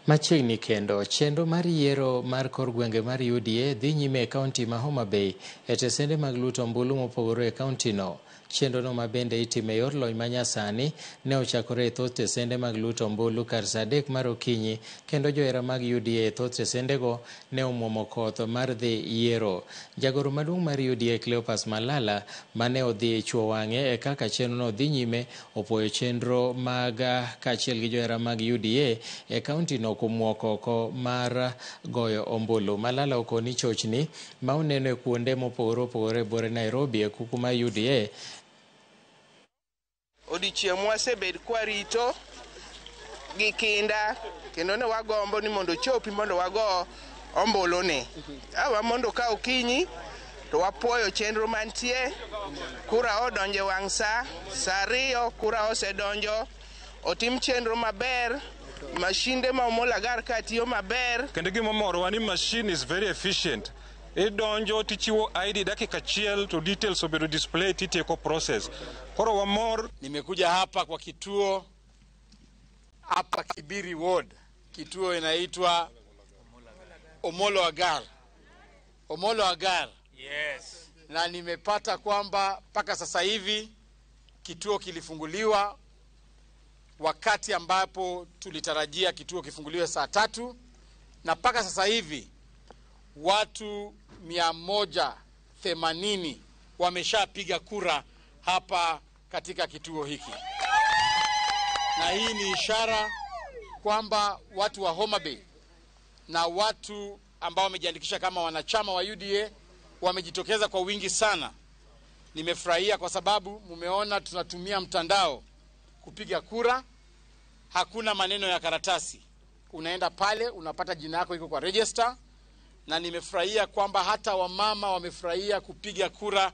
Machiegni kendo, chenro mar yiero mar kor gwenge mar UDA dhi nyime e kaunti ma Homa Bay e tesende mag luto ombulu mopogore e kauntino. Chenrono ma bende itimo e yor lony manyasani ne ochakore e thoth tesende mag luto ombulu kar saa 3 mar okinyi, kendo johera mag UDA e thoth tesendego ne omwomo koth mar dhi yiero. Jagoro maduong' mar UDA Cleophas Malala mane odhi chuo wang'e e kaka chenrono dhi nyime opwoyo chenro mag kaachiel gi johera mag UDA e kauntino kumwok oko mar goyo ombulu. Malala okoni chochni ma oneno e kuonde mopogore opogore bore Nairobi e kuku mar UDA. Odiochieng' mwasebed kwarito gi kinda kendo ne wagombo ni mondo chopi mondo wago ombuluni. Awa mondo ka okinyi to wapuoyo chenro mantie, kura odonje wang' saa 2 kura osedonjo, otim chenro maber, mashinde ma omolagar ka tiyo maber. Kendo gimomoro ni machine is very efficient. Idonjo tichiwo ID dakika achiel to details obedo display titieko process. Koro wamor. Nimekuja hapa kwa kituo hapa Kibiri Ward. Kituo inaitwa Omolo Agar. Omolo Agar. Yes. Na nimepata kwamba mpaka sasa hivi kituo kilifunguliwa wakati ambapo tulitarajia kituo kifunguliwe saa 3, na mpaka sasa hivi watu 180 wameshapiga kura hapa katika kituo hiki. Na hii ni ishara kwamba watu wa Homa Bay na watu ambao wamejiandikisha kama wanachama wa UDA wamejitokeza kwa wingi sana. Nimefurahia kwa sababu mumeona tunatumia mtandao kupiga kura. Hakuna maneno ya karatasi. Unaenda pale, unapata jina lako iko kwa register. Na nimefurahia kwamba hata wamama wamefurahia kupiga kura